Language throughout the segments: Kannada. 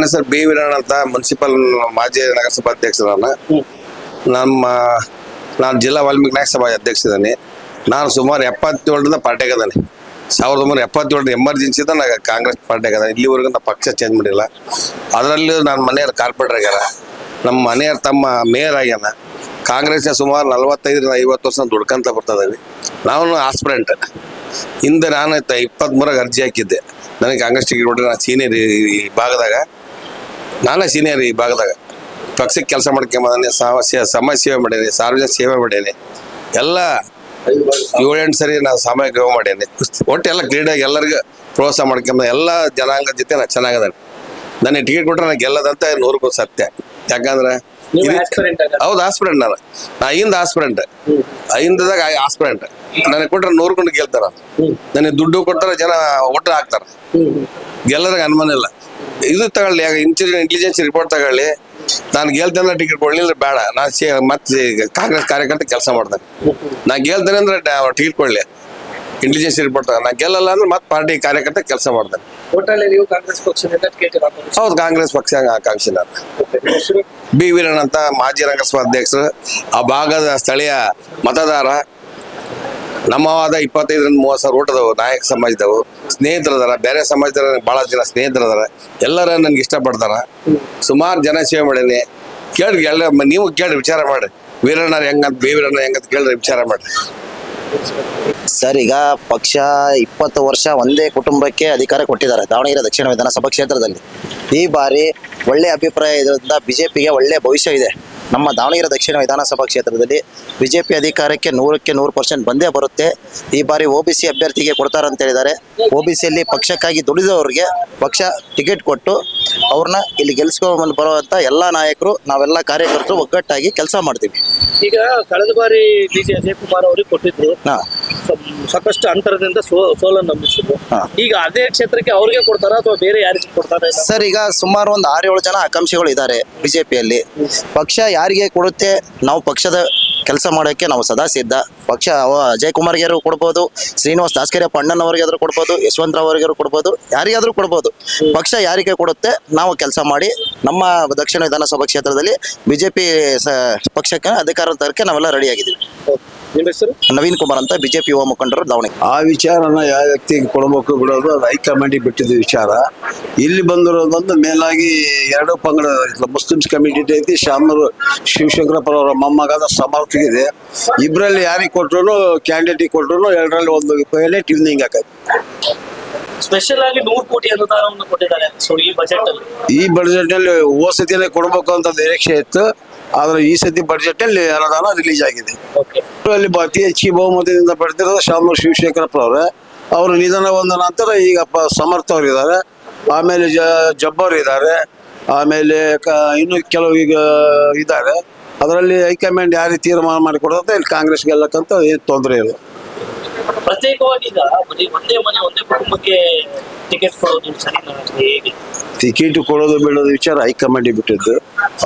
ಹೆಸರು ಬಿ ವೀರಣ್ಣ ಅಂತ, ಮುನ್ಸಿಪಲ್ ಮಾಜಿ ನಗರಸಭಾ ಅಧ್ಯಕ್ಷ. ನಾನು ಜಿಲ್ಲಾ ವಾಲ್ಮೀಕಿ ನಾಯಕ ಸಭಾ ಅಧ್ಯಕ್ಷ. ನಾನು ಸುಮಾರು 77ರಿಂದ ಪಾರ್ಟಿಗೆ ಅದಾನೆ. 1977 ಎಮರ್ಜೆನ್ಸಿದ ನಾನು ಕಾಂಗ್ರೆಸ್ ಪಾರ್ಟಿಗೆ ಅದಾನೆ. ಇಲ್ಲಿವರೆಗೂ ನಾನು ಪಕ್ಷ ಚೇಂಜ್ ಮಾಡಿಲ್ಲ. ಅದರಲ್ಲಿ ನನ್ನ ಮನೆಯವ್ರ ಕಾರ್ಪೊರೇಟರ್ ಆಗ್ಯಾರ, ನಮ್ಮ ಮನೆಯವ್ರ ತಮ್ಮ ಮೇಯರ್ ಆಗ್ಯಾನ. ಕಾಂಗ್ರೆಸ್ನ ಸುಮಾರು 45ರಿಂದ 50 ವರ್ಷ ದುಡ್ಕೊಂತ ಬರ್ತದವಿ. ನಾವು ಆಸ್ಪಿರೆಂಟ್. ಹಿಂದೆ ನಾನು 23ಗೆ ಅರ್ಜಿ ಹಾಕಿದ್ದೆ. ನನಗೆ ಕಾಂಗ್ರೆಸ್ ಟಿಕೆಟ್ ಕೊಟ್ಟರೆ ನಾನು ಸೀನಿಯರ್ ಈ ಭಾಗದಾಗ, ನಾನೇ ಸೀನಿಯರ್ ಈ ಭಾಗದಾಗ. ಪಕ್ಷಕ್ಕೆ ಕೆಲಸ ಮಾಡ್ಕೊಂಬಂದಾನೆ, ಸಮಾಜ ಸೇವೆ ಮಾಡೇನಿ, ಸಾರ್ವಜನಿಕ ಸೇವೆ ಮಾಡೇನಿ. ಎಲ್ಲ 7-8 ಸರಿ ನಾನು ಸಾಮಾಜಿಕ ಸೇವೆ ಮಾಡೇನಿ. ಒಟ್ಟು ಎಲ್ಲ ಕ್ರೀಡೆಗೆ ಎಲ್ಲರಿಗೂ ಪ್ರೋತ್ಸಾಹ ಮಾಡ್ಕೊಂಬ ಎಲ್ಲ ಜನಾಂಗದ ಜೊತೆ ನಾನು ಚೆನ್ನಾಗದಾನೆ. ನನಗೆ ಟಿಕೆಟ್ ಕೊಟ್ಟರೆ ನಾನು ಗೆಲ್ಲದಂತ 100% ಸತ್ಯ. ಯಾಕಂದ್ರೆ ಹೌದು, ಆಸ್ಪಿರೆಂಟ್. ನಾನು ಐಂದ ಆಸ್ಪಿರೆಂಟ್, ಐಂದದಾಗ ಆಸ್ಪಿರೆಂಟ್. ನನಗೆ ಕೊಟ್ರೆ 100 ಗುಂಡು ಗೆಲ್ತಾರ. ನನಗೆ ದುಡ್ಡು ಕೊಟ್ಟರೆ ಜನ ಒಟ್ಟು ಹಾಕ್ತಾರ. ಗೆಲ್ಲದಾಗ ಅನುಮಾನ ಇಲ್ಲ. ಇದು ತಗೊಳ್ಳಿ, ಇಂಟೆಲಿಜೆನ್ಸ್ ರಿಪೋರ್ಟ್ ತಗೊಳ್ಳಿ. ನಾನು ಗೆಲ್ತೇನೆ ಟಿಕೆಟ್ ಕೊಡ್ಲಿಲ್ಲ ಬೇಡ, ನಾನು ಮತ್ತೆ ಕಾಂಗ್ರೆಸ್ ಕಾರ್ಯಕರ್ತ ಕೆಲಸ ಮಾಡ್ತೇನೆ. ನಾನು ಗೆಲ್ತೇನೆ ಅಂದ್ರೆ ಟಿಕೆಟ್ ಕೊಡ್ಲಿ, ಇಂಟೆಲಿಜೆನ್ಸ್ ರಿಪೋರ್ಟ್. ನಾನು ಗೆಲ್ಲಲ್ಲ ಅಂದ್ರೆ ಮತ್ತೆ ಪಾರ್ಟಿ ಕಾರ್ಯಕರ್ತ ಕೆಲಸ ಮಾಡ್ತೇನೆ. ಹೌದು, ಕಾಂಗ್ರೆಸ್ ಪಕ್ಷ ಆಕಾಂಕ್ಷಿ. ನಾನು ಬಿ ವೀರಣ್ಣ ಅಂತ, ಮಾಜಿ ನಗರಸಭಾ ಅಧ್ಯಕ್ಷರು, ಆ ಭಾಗದ ಸ್ಥಳೀಯ ಮತದಾರ. ನಮ್ಮವಾದ 25ರಿಂದ 30 ಸಾವಿರ ಓಟದವು, ನಾಯಕ ಸಮಾಜದವು, ಸ್ನೇಹಿತರದಾರ, ಬೇರೆ ಸಮಾಜದವ್ರ ಭಾಳ ಜನ ಸ್ನೇಹಿತರದಾರ. ಎಲ್ಲರ ನನ್ಗೆ ಇಷ್ಟಪಡ್ತಾರ. ಸುಮಾರು ಜನ ಸೇವೆ ಮಾಡೀನಿ. ಕೇಳ್ರಿ, ಎಲ್ಲ ನೀವು ಕೇಳ್ರಿ, ವಿಚಾರ ಮಾಡ್ರಿ. ವೀರಣ್ಣ ಹೆಂಗಂತ, ಬಿ ವೀರಣ್ಣ ಹೆಂಗಂತ ಕೇಳ್ರಿ, ವಿಚಾರ ಮಾಡ್ರಿ. ಸರ್, ಈಗ ಪಕ್ಷ 20 ವರ್ಷ ಒಂದೇ ಕುಟುಂಬಕ್ಕೆ ಅಧಿಕಾರ ಕೊಟ್ಟಿದ್ದಾರೆ ದಾವಣಗೆರೆ ದಕ್ಷಿಣ ವಿಧಾನಸಭಾ ಕ್ಷೇತ್ರದಲ್ಲಿ. ಈ ಬಾರಿ ಒಳ್ಳೆ ಅಭಿಪ್ರಾಯ ಇರೋದ್ರಿಂದ ಬಿಜೆಪಿಗೆ ಒಳ್ಳೆ ಭವಿಷ್ಯ ಇದೆ. ನಮ್ಮ ದಾವಣಗೆರೆ ದಕ್ಷಿಣ ವಿಧಾನಸಭಾ ಕ್ಷೇತ್ರದಲ್ಲಿ ಬಿಜೆಪಿ ಅಧಿಕಾರಕ್ಕೆ 100ಕ್ಕೆ 100% ಬಂದೇ ಬರುತ್ತೆ. ಈ ಬಾರಿ OBC ಅಭ್ಯರ್ಥಿಗೆ ಕೊಡ್ತಾರಂತ ಹೇಳಿದ್ದಾರೆ. OBCಯಲ್ಲಿ ಪಕ್ಷಕ್ಕಾಗಿ ದುಡಿದವರಿಗೆ ಪಕ್ಷ ಟಿಕೆಟ್ ಕೊಟ್ಟು ಅವ್ರನ್ನ ಇಲ್ಲಿ ಗೆಲ್ಸ್ಕೊಂಡು ಬರುವಂತ ಎಲ್ಲ ನಾಯಕರು, ನಾವೆಲ್ಲ ಕಾರ್ಯಕರ್ತರು ಒಗ್ಗಟ್ಟಾಗಿ ಕೆಲಸ ಮಾಡ್ತೀವಿ. ಈಗ ಕಳೆದ ಬಾರಿ DJ ಅಜಯ್ ಕುಮಾರ್ ಅವರಿಗೆ ಕೊಟ್ಟಿದ್ರು, ಸಾಕಷ್ಟು ಅಂತರದಿಂದ ಸೋಲನ್ನು ನಂಬಿಸಿದ್ರು. ಈಗ ಅದೇ ಕ್ಷೇತ್ರಕ್ಕೆ ಅವ್ರಿಗೆ ಕೊಡ್ತಾರ ಅಥವಾ ಬೇರೆ ಯಾರಿಗೆ ಕೊಡ್ತಾರೆ? ಸರ್, ಈಗ ಸುಮಾರು ಒಂದು 6-7 ಜನ ಆಕಾಂಕ್ಷಿಗಳು ಇದ್ದಾರೆ ಬಿಜೆಪಿಯಲ್ಲಿ. ಪಕ್ಷ ಯಾರಿಗೆ ಕೊಡುತ್ತೆ, ನಾವು ಪಕ್ಷದ ಕೆಲಸ ಮಾಡೋಕ್ಕೆ ನಾವು ಸದಾ ಸಿದ್ಧ. ಪಕ್ಷ ಅಜಯ್ ಕುಮಾರ್ಗಾರು ಕೊಡ್ಬೋದು, ಶ್ರೀನಿವಾಸ್ ದಾಸ್ಕರಿಯಪ್ಪ ಅಣ್ಣನವ್ರಿಗಾದ್ರೂ ಕೊಡ್ಬೋದು, ಯಶವಂತರಾವ್ ಅವ್ರಿಗಾದ್ರು ಕೊಡ್ಬೋದು, ಯಾರಿಗಾದ್ರೂ ಕೊಡ್ಬೋದು. ಪಕ್ಷ ಯಾರಿಗೆ ಕೊಡುತ್ತೆ ನಾವು ಕೆಲಸ ಮಾಡಿ ನಮ್ಮ ದಕ್ಷಿಣ ವಿಧಾನಸಭಾ ಕ್ಷೇತ್ರದಲ್ಲಿ ಬಿಜೆಪಿ ಪಕ್ಷಕ್ಕೆ ಅಧಿಕಾರ ತರಕ್ಕೆ ನಾವೆಲ್ಲ ರೆಡಿ ಆಗಿದ್ದೀವಿ. ನಿಮ್ಮ ಹೆಸರು? ನವೀನ್ ಕುಮಾರ್ ಅಂತ, ಬಿಜೆಪಿ ಯುವ ಮುಖಂಡರು, ದಾವಣಗೆರೆ. ಆ ವಿಚಾರನ ಯಾವ ವ್ಯಕ್ತಿಗೆ ಕೊಡಬೇಕು ಬಿಡೋದು ಅದು ಹೈಕಮಾಂಡಿಗೆ ಬಿಟ್ಟಿದ್ದು ವಿಚಾರ. ಇಲ್ಲಿ ಬಂದಿರೋದೊಂದು ಮೇಲಾಗಿ 2 ಪಂಗಡ ಮುಸ್ಲಿಮ್ಸ್ ಕಮಿಟಿ ಐತಿ, ಶಾಮೂರು ಶಿವಶಂಕರಪ್ಪ ಅವರ ಮೊಮ್ಮಗಾದ ಸಮರ್ಥಿಗಿದೆ. ಇಬ್ಬರಲ್ಲಿ ಯಾರಿಗೆ ಕೊಟ್ಟರು, ಕ್ಯಾಂಡಿಡೇಟಿಗೆ ಕೊಟ್ಟರು, 2ರಲ್ಲಿ ಒಂದು ಟ್ಯೂನಿಂಗ್ ಆಕೈತಿ. ಸ್ಪೆಷಲ್ ಆಗಿ 100 ಕೋಟಿ ಅನುದಾನವನ್ನು ಕೊಟ್ಟಿದ್ದಾರೆ. ಸೊ ಈ ಬಜೆಟ್ ನಲ್ಲಿ ಹೋದ ಸತಿನೇ ಕೊಡಬೇಕು ಅಂತ ನಿರೀಕ್ಷೆ ಇತ್ತು. ಆದ್ರೆ ಈ ಸತಿ ಬಜೆಟ್ ಅಲ್ಲಿ ಅನುದಾನ ರಿಲೀಸ್ ಆಗಿದೆ. ಅಲ್ಲಿ ಅತಿ ಹೆಚ್ಚಿಗೆ ಬಹುಮತದಿಂದ ಪಡೆದಿರೋದು ಶಾಮೂರು ಶಿವಶಂಕರಪ್ಪ ಅವರು ನಿಧನ ಹೊಂದ ನಂತರ ಈಗ ಸಮರ್ಥ ಅವರು ಇದ್ದಾರೆ, ಆಮೇಲೆ ಜಬ್ಬರ್ ಇದ್ದಾರೆ, ಆಮೇಲೆ ಇನ್ನು ಕೆಲವು ಈಗ ಇದ್ದಾರೆ. ಅದರಲ್ಲಿ ಹೈಕಮಾಂಡ್ ಯಾರಿಗೆ ತೀರ್ಮಾನ ಮಾಡಿ ಕೊಡುತ್ತೆ ಇಲ್ಲಿ ಕಾಂಗ್ರೆಸ್ ಗೆಲ್ಲಕ್ಕಂತ ಏನು ತೊಂದರೆ ಇಲ್ಲ. ಪ್ರತ್ಯೇಕವಾಗಿ ಈಗ ಒಂದೇ ಮನೆ ಒಂದೇ ಕುಟುಂಬಕ್ಕೆ ಟಿಕೆಟ್ ಕೊಡೋದು ಸರಿನಾ? ಹೇಗೆ ಟಿಕೆಟ್ ಕೊಡೋದು ಬಿಡೋದು ವಿಚಾರ ಹೈಕಮಾಂಡಿಗೆ ಬಿಟ್ಟಿದ್ದು.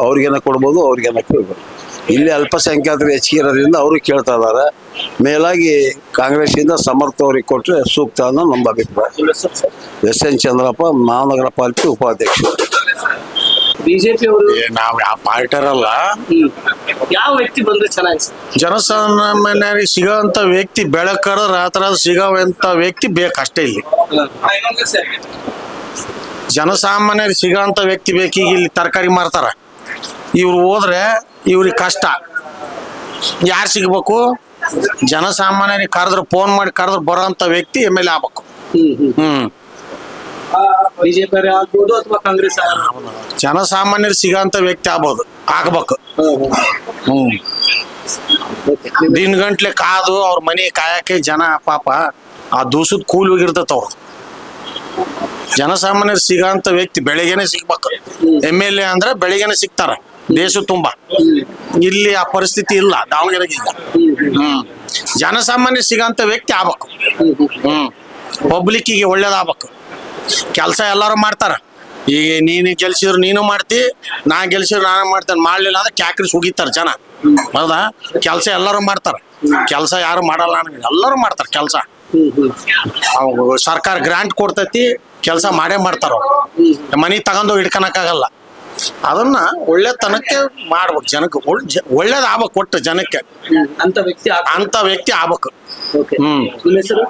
ಅವ್ರಿಗೇನ ಕೊಡ್ಬೋದು, ಅವ್ರಿಗೇನ ಕೊಡ್ಬೋದು. ಇಲ್ಲಿ ಅಲ್ಪಸಂಖ್ಯಾತರು ಹೆಚ್ಚಿಗೆ ಇರೋದ್ರಿಂದ ಅವರು ಕೇಳ್ತಾ ಇದ್ದಾರೆ. ಮೇಲಾಗಿ ಕಾಂಗ್ರೆಸ್ಸಿಂದ ಸಮರ್ಥ ಅವ್ರಿಗೆ ಕೊಟ್ಟರೆ ಸೂಕ್ತ ಅನ್ನೋ ನಮ್ಮ ಅಭಿಪ್ರಾಯ. SN ಚಂದ್ರಪ್ಪ, ಮಹಾನಗರ ಪಾಲಿಕೆ ಉಪಾಧ್ಯಕ್ಷರು. ಬಿಜೆಪಿ ಅವರು ನಾವು ಯಾವ ಪಾರ್ಟಿರಲ್ಲ, ಯಾವ ವ್ಯಕ್ತಿ ಬಂದ್ರೆ ಚೆನ್ನಾಗಿ? ಜನಸಾಮಾನ್ಯರಿಗೆ ಸಿಗೋಂಥ ವ್ಯಕ್ತಿ ಬೆಳಕರ ರಾತ್ರಿ ಸಿಗೋವಂಥ ವ್ಯಕ್ತಿ ಬೇಕಷ್ಟೇ. ಇಲ್ಲಿ ಜನಸಾಮಾನ್ಯರಿಗೆ ಸಿಗೋಂಥ ವ್ಯಕ್ತಿ ಬೇಕೀಗ. ಇಲ್ಲಿ ತರಕಾರಿ ಮಾರ್ತಾರ, ಇವ್ರು ಹೋದ್ರೆ ಇವ್ರಿಗೆ ಕಷ್ಟ. ಯಾರು ಸಿಗ್ಬೇಕು? ಜನಸಾಮಾನ್ಯರಿಗೆ ಕರೆದ್ರೆ, ಫೋನ್ ಮಾಡಿ ಕರೆದ್ರೆ ಬರೋಂಥ ವ್ಯಕ್ತಿ MLA ಆಗ್ಬೇಕು. ಬಿಜೆಪಿ ಆಗ್ಬೋದು ಅಥವಾ ಕಾಂಗ್ರೆಸ್? ಜನಸಾಮಾನ್ಯರು ಸಿಗೋಂಥ ವ್ಯಕ್ತಿ ಆಗ್ಬೇಕು. ದಿನಗಂಟ್ಲೆ ಕಾದು ಅವ್ರ ಮನೆ ಕಾಯಕ್ಕೆ ಜನ ಪಾಪ ಆ ದೂಸದ ಕೂಲಿ ಹೋಗಿರ್ತೈತೆ. ಅವ್ರು ಜನಸಾಮಾನ್ಯರು ಸಿಗೋಂಥ ವ್ಯಕ್ತಿ ಬೆಳಿಗ್ಗೆನೆ ಸಿಗ್ಬೇಕು. MLA ಅಂದ್ರೆ ಬೆಳಿಗ್ಗೆನೆ ಸಿಗ್ತಾರ ದೇಶ ತುಂಬಾ. ಇಲ್ಲಿ ಆ ಪರಿಸ್ಥಿತಿ ಇಲ್ಲ ದಾವಣಗೆರೆಗೆ ಈಗ. ಜನಸಾಮಾನ್ಯ ಸಿಗೋಂಥ ವ್ಯಕ್ತಿ ಆಗ್ಬೇಕು. ಪಬ್ಲಿಕ್ಕಿಗೆ ಒಳ್ಳೇದಾಗ್ಬೇಕು. ಕೆಲಸ ಎಲ್ಲರೂ ಮಾಡ್ತಾರ. ಈಗ ನೀನು ಗೆಲ್ಸಿದ್ರು ನೀನು ಮಾಡ್ತಿ, ನಾ ಗೆಲ್ಸಿದ್ರು ನಾನು ಮಾಡ್ತೇನೆ. ಮಾಡ್ಲಿಲ್ಲ ಅಂದ್ರೆ ಕ್ಯಾಕ್ರಿ ಸುಗಿತಾರ ಜನ. ಹೌದಾ? ಕೆಲಸ ಎಲ್ಲರೂ ಮಾಡ್ತಾರ. ಕೆಲಸ ಯಾರು ಮಾಡಲ್ಲ, ಎಲ್ಲರೂ ಮಾಡ್ತಾರ ಕೆಲಸ. ಸರ್ಕಾರ ಗ್ರಾಂಟ್ ಕೊಡ್ತೈತಿ, ಕೆಲಸ ಮಾಡೇ ಮಾಡ್ತಾರ ಮನಿ ತಗೊಂಡು ಹಿಡ್ಕೊಳಕ್ಕಾಗಲ್ಲ. ಅದನ್ನ ಒಳ್ಳೆತನಕ್ಕೆ ಮಾಡ್ಬೇಕು ಜನಕ್ಕೆ, ಒಳ್ಳೇದ್ ಆಗ್ಬೇಕು ಒಟ್ಟು ಜನಕ್ಕೆ. ಅಂತ ವ್ಯಕ್ತಿ ಅಂತ ವ್ಯಕ್ತಿ ಆಗ್ಬೇಕು. ಓಕೆ. ನಿಮ್ಮ ಹೆಸರು?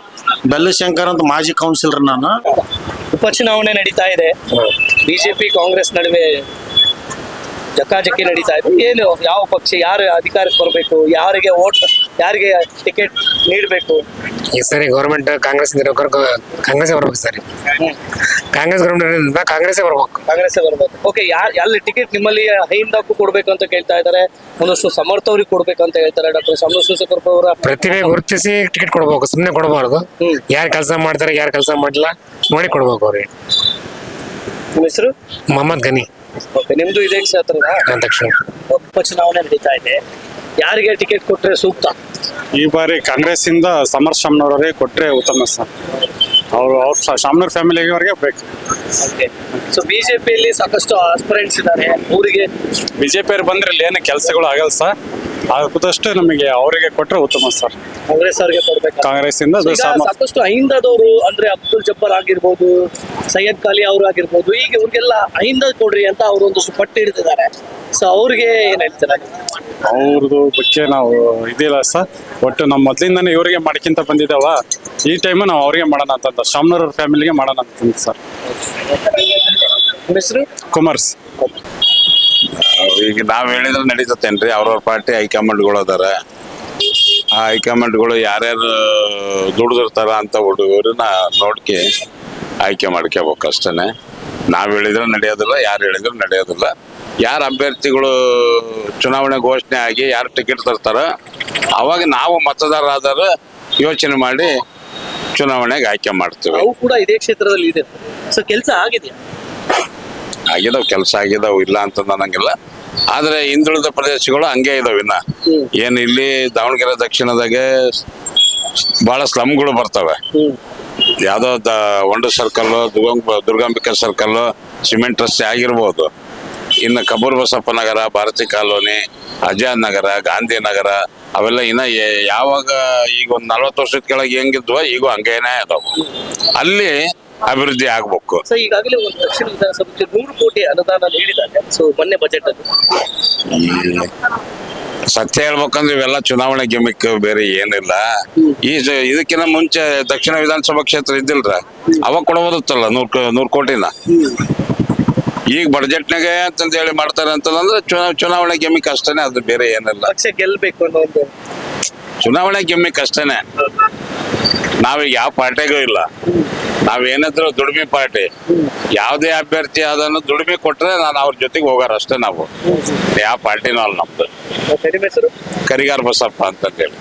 ಬೆಲ್ಲಶಂಕರ್ ಅಂತ ಮಾಜಿ ಕೌನ್ಸಿಲರ್ ನಾನು. ಉಪಚುನಾವಣೆ ನಡೀತಾ ಇದೆ, ಬಿಜೆಪಿ ಕಾಂಗ್ರೆಸ್ ನಡುವೆ ಜಕ್ಕಾಜಕ್ಕಿ ನಡೀತಾ ಇದೆ. ಏನು ಯಾವ ಪಕ್ಷ ಯಾರು ಅಧಿಕಾರಕ್ಕೆ ಬರಬೇಕು, ಯಾರಿಗೆ ವೋಟ್, ಯಾರಿಗೆ ಟಿಕೆಟ್ ನೀಡಬೇಕು? ಈ ಸರಿ ಗೌರ್ಮೆಂಟ್ ಕಾಂಗ್ರೆಸ್ ಕಾಂಗ್ರೆಸ್ ಬರ್ಬೇಕು ಸರಿ. ಕಾಂಗ್ರೆಸ್ ಗೌರ್ಮೆಂಟ್ ಕಾಂಗ್ರೆಸ್ ಬರ್ಬೇಕು. ಕಾಂಗ್ರೆಸ್ ಬರ್ಬೇಕು. ಓಕೆ. ಅಲ್ಲಿ ಟಿಕೆಟ್ ನಿಮ್ಮಲ್ಲಿ ಹೈಂದಕ್ಕೂ ಕೊಡ್ಬೇಕು ಅಂತ ಕೇಳ್ತಾ ಇದ್ದಾರೆ, ಒಂದಷ್ಟು ಸಮರ್ಥವ್ರಿಗೆ ಕೊಡ್ಬೇಕು ಅಂತ ಹೇಳ್ತಾರೆ. ಡಾಕ್ಟರ್ ಸಮರ್ ಶಿವಶಂಕರ್ ಅವರ ಪ್ರತಿಭೆ ಗುರುತಿಸಿ ಟಿಕೆಟ್ ಕೊಡ್ಬೇಕು, ಸುಮ್ನೆ ಕೊಡಬಾರ್ದು. ಯಾರು ಕೆಲಸ ಮಾಡ್ತಾರೆ ಯಾರು ಕೆಲಸ ಮಾಡಿಲ್ಲ ನೋಡಿ ಕೊಡ್ಬೇಕು ಅವ್ರಿಗೆ. ನಿಮ್ಮ ಹೆಸರು? ಮೊಹಮ್ಮದ್ ಗನಿ. ಓಕೆ. ನಿಮ್ದು ಇದೇ ಕ್ಷೇತ್ರ ದಕ್ಷಿಣ. ಉಪಚುನಾವಣೆ ನಡೀತಾ ಇದೆ, ಯಾರಿಗೆ ಟಿಕೆಟ್ ಕೊಟ್ರೆ ಸೂಕ್ತ? ಈ ಬಾರಿ ಕಾಂಗ್ರೆಸ್ ಇಂದ ಸಮರ್ ಶಾಮ್ನವರೇ ಕೊಟ್ರೆ ಉತ್ತಮ ಸರ್. ಅವ್ರ ಶಾಮ್ನವ್ರ ಫ್ಯಾಮಿಲಿಗೆ ಅವ್ರಿಗೆ ಬೇಕು. ಓಕೆ. ಸೊ ಬಿಜೆಪಿಯಲ್ಲಿ ಸಾಕಷ್ಟು ಆಸ್ಪರೆಂಟ್ಸ್ ಇದ್ದಾರೆ, ಊರಿಗೆ ಬಿಜೆಪಿ ಅವ್ರು ಬಂದ್ರೆ ಇಲ್ಲಿ ಏನು ಕೆಲಸಗಳು ಆಗಲ್ಲ ಸರ್. ಆದಷ್ಟು ನಮಗೆ ಅವರಿಗೆ ಕೊಟ್ರೆ ಉತ್ತಮ ಸರ್. ಕಾಂಗ್ರೆಸ್ ಅವ್ರಿಗೆ ಕೊಡ್ಬೇಕು. ಕಾಂಗ್ರೆಸ್ ಇಂದ ಈಗ ಸಾಕಷ್ಟು ಅಹಿಂದದವರು ಅಂದ್ರೆ ಅಬ್ದುಲ್ ಜಬ್ಬರ್ ಆಗಿರ್ಬೋದು, ಸೈಯದ್ ಖಾಲಿ ಅವರು ಆಗಿರ್ಬೋದು, ಈಗ ಇವ್ರಿಗೆಲ್ಲ ಅಹಿಂದ ಕೊಡ್ರಿ ಅಂತ ಅವರು ಒಂದಷ್ಟು ಪಟ್ಟು ಹಿಡಿದಿದ್ದಾರೆ. ಸೊ ಅವ್ರಿಗೆ ಏನ್ ಹೇಳ್ತಾರೆ? ಅವ್ರದ್ದು ಬಗ್ಗೆ ನಾವು ಇದಿಲ್ಲ ಸರ್. ಒಟ್ಟು ನಮ್ಮ ಮೊದ್ಲಿಂದಾನೆ ಇವರಿಗೆ ಮಾಡ್ಕೊಂತ ಬಂದಿದ್ದಾವ, ಈ ಟೈಮು ನಾವು ಅವ್ರಿಗೆ ಮಾಡೋಣ ಅಂತ ಶಾಮ್ನವ್ರ ಫ್ಯಾಮಿಲಿಗೆ ಮಾಡೋಣ ಅಂತ ಸರ್. ನಿಮ್ಮ ಹೆಸರು? ಕುಮಾರ್ಸ್. ಈಗ ನಾವ್ ಹೇಳಿದ್ರೆ ನಡೀತತೇನ್ರಿ? ಅವ್ರವ್ರ ಪಾರ್ಟಿ ಹೈಕಮಾಂಡ್ಗಳು ಅದಾರ. ಆ ಹೈಕಮಾಂಡ್ಗಳು ಯಾರ್ಯಾರು ದುಡ್ದಿರ್ತಾರ ಅಂತ ಹುಡುಗರನ್ನ ನೋಡ್ಕೆ ಆಯ್ಕೆ ಮಾಡ್ಕೋಬೇಕು ಅಷ್ಟೇನೆ. ನಾವ್ ಹೇಳಿದ್ರೆ ನಡೆಯೋದಿಲ್ಲ, ಯಾರು ಹೇಳಿದ್ರೆ ನಡೆಯೋದಿಲ್ಲ. ಯಾರು ಅಭ್ಯರ್ಥಿಗಳು ಚುನಾವಣೆ ಘೋಷಣೆ ಆಗಿ ಯಾರು ಟಿಕೆಟ್ ತರ್ತಾರ ಅವಾಗ ನಾವು ಮತದಾರರಾದರೂ ಯೋಚನೆ ಮಾಡಿ ಚುನಾವಣೆಗೆ ಆಯ್ಕೆ ಮಾಡ್ತೀವಿ. ಅವು ಕೂಡ ಇದೇ ಕ್ಷೇತ್ರದಲ್ಲಿ ಇದೆ. ಸೊ ಕೆಲಸ ಆಗಿದೆಯಾ? ಆಗಿದಾವ್, ಕೆಲಸ ಆಗಿದಾವ್, ಇಲ್ಲ ಅಂತ ಅನ್ನಂಗಿಲ್ಲ. ಆದ್ರೆ ಹಿಂದುಳಿದ ಪ್ರದೇಶಗಳು ಹಂಗೆ ಇದಾವ. ಇನ್ನ ಏನ್ ಇಲ್ಲಿ ದಾವಣಗೆರೆ ದಕ್ಷಿಣದಾಗೆ ಬಹಳ ಸ್ಲಮ್ಗಳು ಬರ್ತವೆ. ಯಾವ್ದೋ ಒಂಡು ಸರ್ಕಲ್, ದುರ್ಗಾಂಬಿಕಾ ಸರ್ಕಲ್, ಸಿಮೆಂಟ್ ರಸ್ತೆ ಆಗಿರ್ಬೋದು. ಇನ್ನು ಕಬೂರ್ ಬಸಪ್ಪ ನಗರ, ಭಾರತಿ ಕಾಲೋನಿ, ಆಜಾದ್ ನಗರ, ಗಾಂಧಿ ನಗರ ಅವೆಲ್ಲ ಇನ್ನ ಯಾವಾಗ ಈಗ ಒಂದ್ 40 ವರ್ಷದ ಕೆಳಗೆ ಹೆಂಗಿದ್ವ ಈಗೂ ಹಂಗೇನೆ ಅದಾವ. ಅಲ್ಲಿ ಅಭಿವೃದ್ಧಿ ಆಗ್ಬೇಕು. ಸೊ ಈಗಾಗಲೇ ಒಂದು ದಕ್ಷಿಣ ವಿಧಾನಸಭೆಗೆ 100 ಕೋಟಿ ಅನುದಾನ ನೀಡಿದ್ದಾರೆ. ಸೊ ಮೊನ್ನೆ ಬಜೆಟ್ ಅಲ್ಲಿ ಸತ್ಯ ಹೇಳ್ಬೇಕಂದ್ರೆ ಇವೆಲ್ಲ ಚುನಾವಣೆ ಗಿಮಿಕ್, ಬೇರೆ ಏನಿಲ್ಲ. ಇದಕ್ಕಿಂತ ಮುಂಚೆ ದಕ್ಷಿಣ ವಿಧಾನಸಭಾ ಕ್ಷೇತ್ರ ಇದ್ದಿಲ್ರ, ಅವಾಗ ಕೊಡಬೋದತ್ತಲ್ಲ 100 ಕೋಟಿನ. ಈಗ ಬಡ್ಜೆಟ್ನಾಗೆ ಅಂತಂದ ಹೇಳಿ ಮಾಡ್ತಾರೆ ಅಂತಂದ್ರೆ ಚುನಾವಣೆ ಗಿಮಿಕ್ ಅಷ್ಟೇನೆ, ಅದು ಬೇರೆ ಏನಿಲ್ಲ. ಪಕ್ಷ ಗೆಲ್ಬೇಕು ಅನ್ನೋ ಒಂದು ಚುನಾವಣೆ ಗಿಮಿಕ್ ಅಷ್ಟೇನೆ. ನಾವೀಗ ಯಾವ ಪಾರ್ಟಿಗೂ ಇಲ್ಲ, ನಾವೇನಿದ್ರು ದುಡಿಮೆ ಪಾರ್ಟಿ. ಯಾವುದೇ ಅಭ್ಯರ್ಥಿ ಅದನ್ನು ದುಡಿಮೆ ಕೊಟ್ರೆ ನಾನು ಅವ್ರ ಜೊತೆಗೆ ಹೋಗಾರ ಅಷ್ಟೇ. ನಾವು ಯಾವ ಪಾರ್ಟಿನೂ ಅಲ್ಲ ನಮ್ದು. ನಿಮ್ಮ ಹೆಸರು? ಕರಿಗಾರ್ ಬಸಪ್ಪ ಅಂತಂದೇಳಿ.